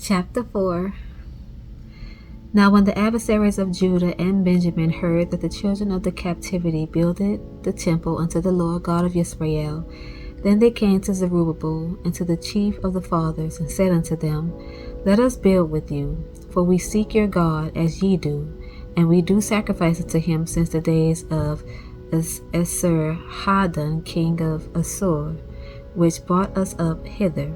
Chapter 4. Now when the adversaries of Judah and Benjamin heard that the children of the captivity builded the temple unto the Lord God of Israel, then they came to Zerubbabel and to the chief of the fathers, and said unto them, Let us build with you, for we seek your God as ye do, and we do sacrifice unto him since the days of Esarhaddon king of Assur, which brought us up hither.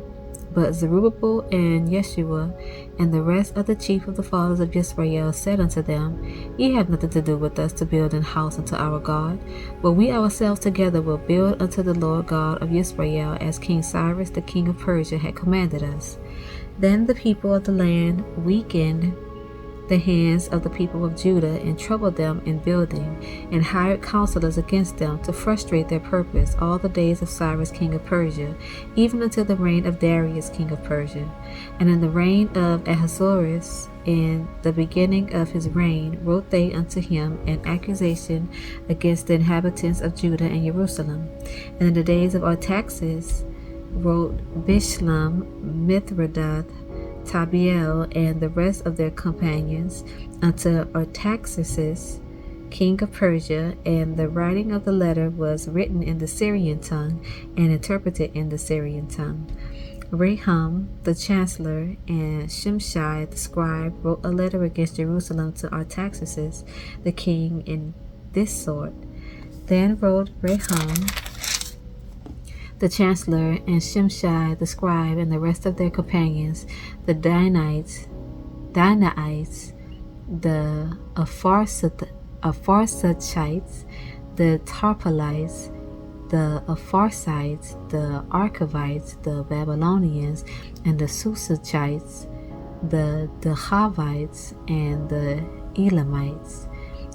But Zerubbabel and Yeshua and the rest of the chief of the fathers of Israel said unto them, Ye have nothing to do with us to build an house unto our God, but we ourselves together will build unto the Lord God of Israel, as King Cyrus the king of Persia had commanded us. Then the people of the land weakened the hands of the people of Judah, and troubled them in building, and hired counselors against them to frustrate their purpose all the days of Cyrus king of Persia, even until the reign of Darius king of Persia. And in the reign of Ahasuerus, in the beginning of his reign, wrote they unto him an accusation against the inhabitants of Judah and Jerusalem. And in the days of Artaxerxes wrote Bishlam, Mithridath, Tabiel, and the rest of their companions unto Artaxerxes king of Persia, and the writing of the letter was written in the Syrian tongue and interpreted in the Syrian tongue. Rahum the chancellor and Shimshai the scribe wrote a letter against Jerusalem to Artaxerxes the king in this sort. Then wrote Rahum the chancellor and Shimshai the scribe and the rest of their companions, the Dinaites, the Apharsachites, the Tarpalites, the Apharsites, the Archavites, the Babylonians, and the Susachites, the Dehavites, and the Elamites,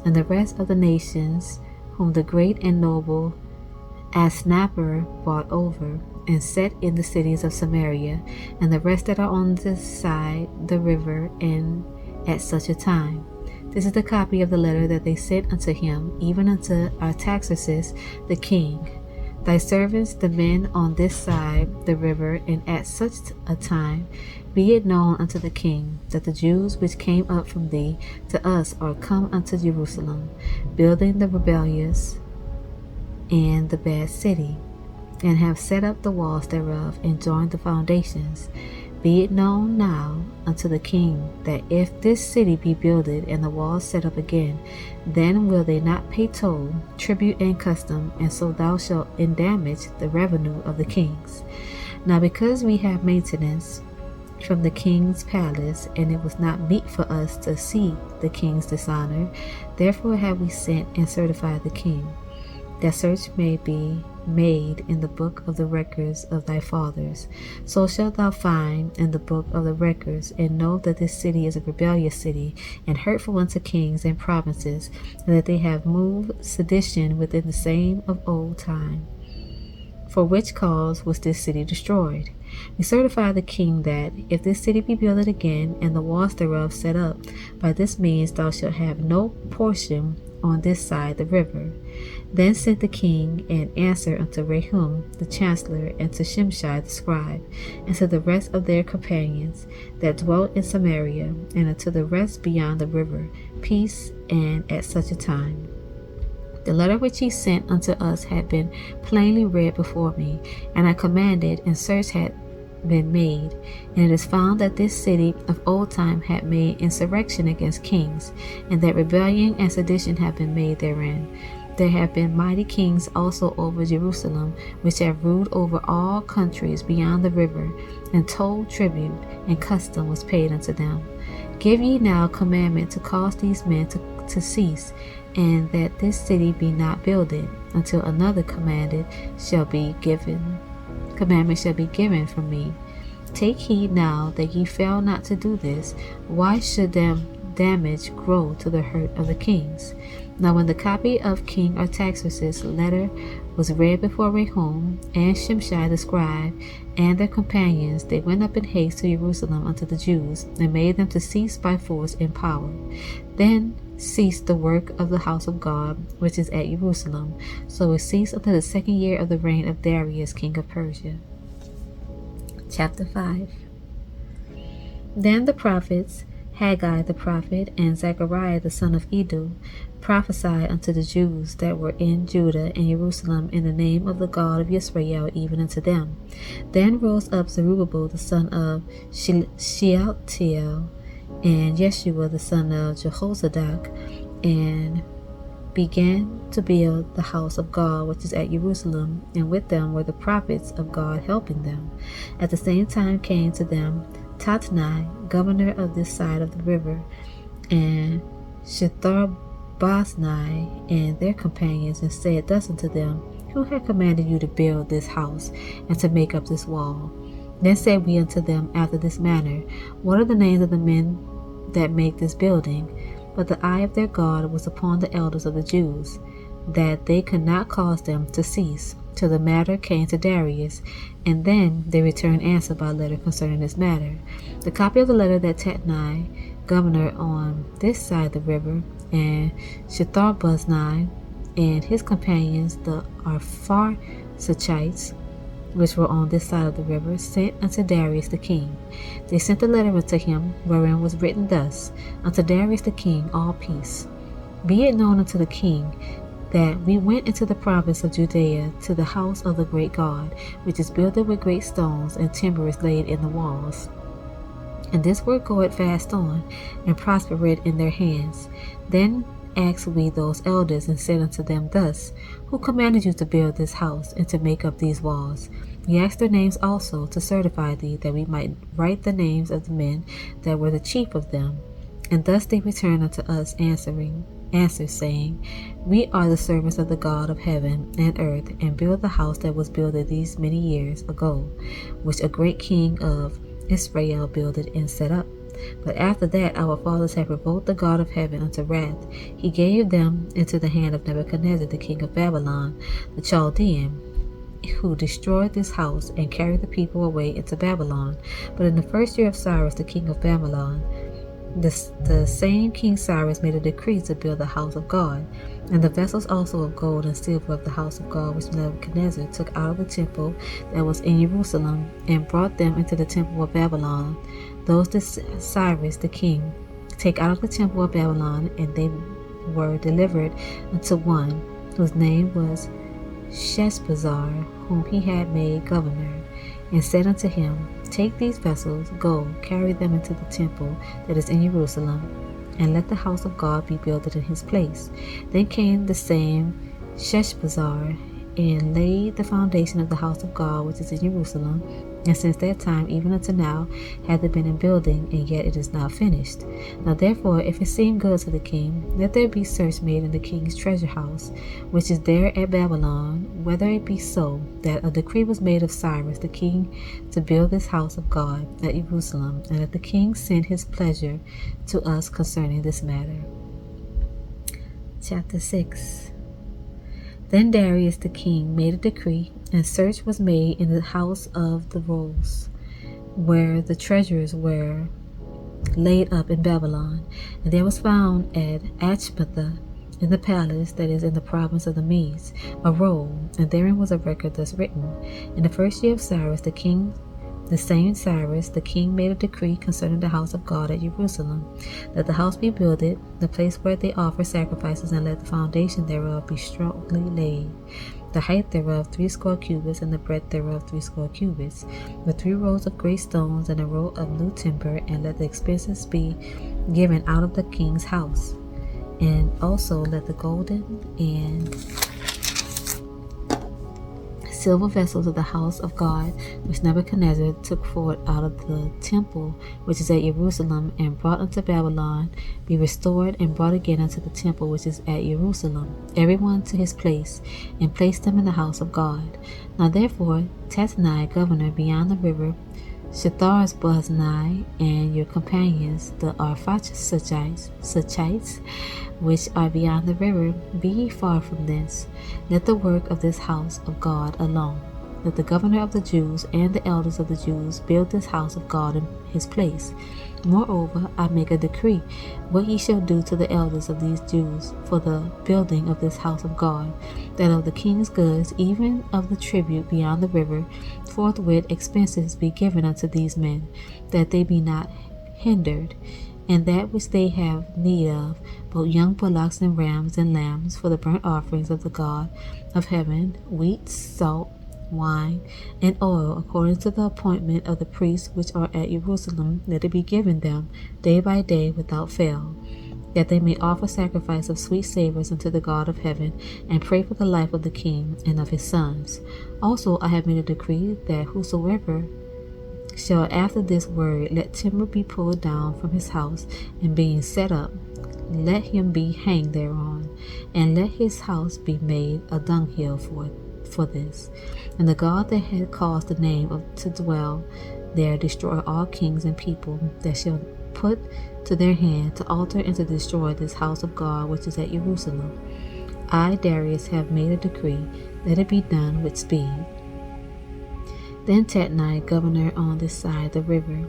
and the rest of the nations whom the great and noble Asnapper brought over, and set in the cities of Samaria, and the rest that are on this side the river, and at such a time. This is the copy of the letter that they sent unto him, even unto Artaxerxes the king. Thy servants, the men on this side the river, and at such a time, be it known unto the king, that the Jews which came up from thee to us are come unto Jerusalem, building the rebellious and the bad city, and have set up the walls thereof, and joined the foundations. Be it known now unto the king, that if this city be builded, and the walls set up again, then will they not pay toll, tribute, and custom, and so thou shalt endamage the revenue of the kings. Now because we have maintenance from the king's palace, and it was not meet for us to see the king's dishonor, therefore have we sent and certified the king, that search may be made in the book of the records of thy fathers. So shalt thou find in the book of the records, and know that this city is a rebellious city, and hurtful unto kings and provinces, and that they have moved sedition within the same of old time. For which cause was this city destroyed? We certify the king that, if this city be built again, and the walls thereof set up, by this means thou shalt have no portion on this side the river. Then sent the king an answer unto Rahum the chancellor, and to Shimshai the scribe, and to the rest of their companions that dwelt in Samaria, and unto the rest beyond the river, peace, and at such a time. The letter which he sent unto us had been plainly read before me, and I commanded, and search had been made, and it is found that this city of old time had made insurrection against kings, and that rebellion and sedition have been made therein. There have been mighty kings also over Jerusalem, which have ruled over all countries beyond the river, and toll, tribute, and custom was paid unto them. Give ye now commandment to cause these men to cease, and that this city be not builded, until another commandment shall be given from me. Take heed now that ye fail not to do this. Why should them damage grow to the hurt of the kings? Now when the copy of King Artaxerxes' letter was read before Rahum and Shimshai the scribe and their companions, they went up in haste to Jerusalem unto the Jews, and made them to cease by force and power. Then ceased the work of the house of God, which is at Jerusalem. So it ceased until the 2nd year of the reign of Darius king of Persia. Chapter 5. Then the prophets, Haggai the prophet, and Zechariah the son of Iddo, prophesied unto the Jews that were in Judah and Jerusalem in the name of the God of Israel, even unto them. Then rose up Zerubbabel the son of Shealtiel, and Yeshua the son of Jehozadak, and began to build the house of God which is at Jerusalem, and with them were the prophets of God helping them. At the same time came to them Tatnai, governor of this side of the river, and Shethar-boznai and their companions, and said thus unto them, Who had commanded you to build this house, and to make up this wall? Then said we unto them after this manner, What are the names of the men that make this building? But the eye of their God was upon the elders of the Jews, that they could not cause them to cease, till the matter came to Darius, and then they returned answer by letter concerning this matter. The copy of the letter that Tatnai, governor on this side of the river, and Shethar-boznai and his companions, the Arphaxachites, which were on this side of the river, sent unto Darius the king. They sent a letter unto him, wherein was written thus, Unto Darius the king, all peace. Be it known unto the king, that we went into the province of Judea to the house of the great God, which is builded with great stones, and timber is laid in the walls. And this work goeth fast on, and prospereth in their hands. Then asked we those elders, and said unto them thus, Who commanded you to build this house, and to make up these walls? We asked their names also, to certify thee, that we might write the names of the men that were the chief of them. And thus they returned unto us answers, saying, We are the servants of the God of heaven and earth, and build the house that was builded these many years ago, which a great king of Israel builded and set up. But after that our fathers had provoked the God of heaven unto wrath. He gave them into the hand of Nebuchadnezzar the king of Babylon, the Chaldean, who destroyed this house and carried the people away into Babylon. But in the first year of Cyrus the king of Babylon, the same King Cyrus made a decree to build the house of God, and the vessels also of gold and silver of the house of God which Nebuchadnezzar took out of the temple that was in Jerusalem, and brought them into the temple of Babylon. Those did Cyrus the king take out of the temple of Babylon, and they were delivered unto one whose name was Sheshbazzar, whom he had made governor, and said unto him, Take these vessels, go, carry them into the temple that is in Jerusalem, and let the house of God be builded in his place. Then came the same Sheshbazzar, and laid the foundation of the house of God which is in Jerusalem, and since that time even unto now hath it been in building, and yet it is not finished. Now therefore, if it seem good to the king, let there be search made in the king's treasure house, which is there at Babylon, whether it be so, that a decree was made of Cyrus the king to build this house of God at Jerusalem, and that the king send his pleasure to us concerning this matter. Chapter 6. Then Darius the king made a decree, and search was made in the house of the rolls, where the treasures were laid up in Babylon. And there was found at Achmetha, in the palace that is in the province of the Medes, a roll, and therein was a record thus written. In the first year of Cyrus the king, the same Cyrus the king made a decree concerning the house of God at Jerusalem, that the house be builded, the place where they offer sacrifices, and let the foundation thereof be strongly laid. The height thereof 80 cubits, and the breadth thereof 80 cubits, with 3 rows of great stones, and a row of new timber, and let the expenses be given out of the king's house. And also let the golden and silver vessels of the house of God, which Nebuchadnezzar took forth out of the temple which is at Jerusalem, and brought unto Babylon, be restored, and brought again unto the temple which is at Jerusalem, every one to his place, and placed them in the house of God. Now therefore Tatnai, governor beyond the river, Shethar-boznai, and your companions, the Arphaxachites, which are beyond the river, be ye far from thence. Let the work of this house of God alone. Let the governor of the Jews and the elders of the Jews build this house of God in his place. Moreover, I make a decree, what ye shall do to the elders of these Jews for the building of this house of God, that of the king's goods, even of the tribute beyond the river, forthwith expenses be given unto these men, that they be not hindered, and that which they have need of, both young bullocks and rams and lambs, for the burnt offerings of the God of heaven, wheat, salt, wine, and oil, according to the appointment of the priests which are at Jerusalem, let it be given them day by day without fail, that they may offer sacrifice of sweet savors unto the God of heaven, and pray for the life of the king and of his sons. Also I have made a decree that whosoever shall after this word let timber be pulled down from his house, and being set up, let him be hanged thereon, and let his house be made a dunghill for this. And the God that had caused the name to dwell there destroy all kings and people that shall put to their hand to alter and to destroy this house of God which is at Jerusalem. I, Darius, have made a decree, let it be done with speed. Then Tatnai, governor on this side the river,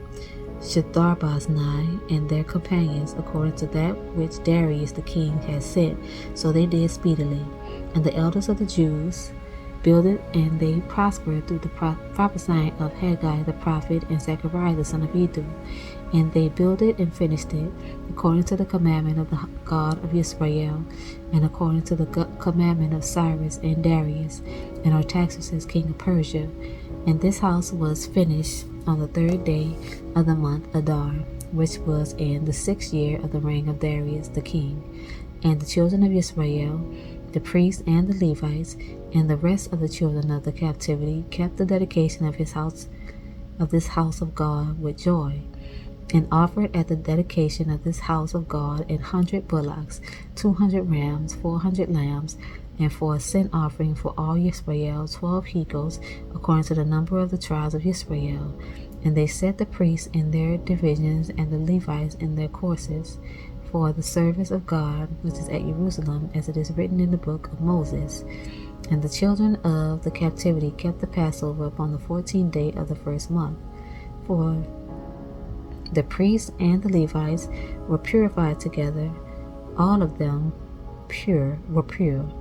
Shetharboznai, and their companions, according to that which Darius the king had said, so they did speedily. And the elders of the Jews builded, and they prospered through the prophesying of Haggai the prophet and Zechariah the son of Iddo. And they builded and finished it, according to the commandment of the God of Israel, and according to the commandment of Cyrus and Darius, and Artaxerxes king of Persia. And this house was finished on the 3rd day of the month Adar, which was in the 6th year of the reign of Darius the king. And the children of Israel, the priests and the Levites, and the rest of the children of the captivity, kept the dedication of this house of God with joy, and offered at the dedication of this house of God 100 bullocks, 200 rams, 400 lambs, and for a sin offering for all Israel 12 he-goats, according to the number of the tribes of Israel. And they set the priests in their divisions and the Levites in their courses for the service of God which is at Jerusalem, as it is written in the book of Moses. And the children of the captivity kept the Passover upon the 14th day of the 1st month. For the priests and the Levites were purified together, all of them were pure,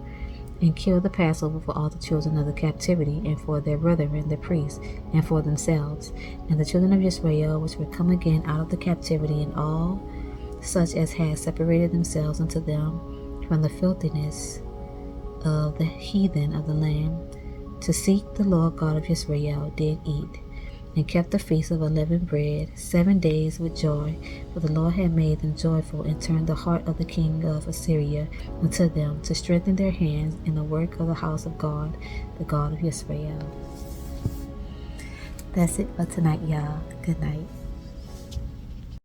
and killed the Passover for all the children of the captivity, and for their brethren the priests, and for themselves. And the children of Israel which were come again out of the captivity, and all such as had separated themselves unto them from the filthiness of the heathen of the land, to seek the Lord God of Israel, did eat, and kept the feast of unleavened bread 7 days with joy, for the Lord had made them joyful, and turned the heart of the king of Assyria unto them, to strengthen their hands in the work of the house of God, the God of Israel. That's it for tonight, y'all. Good night.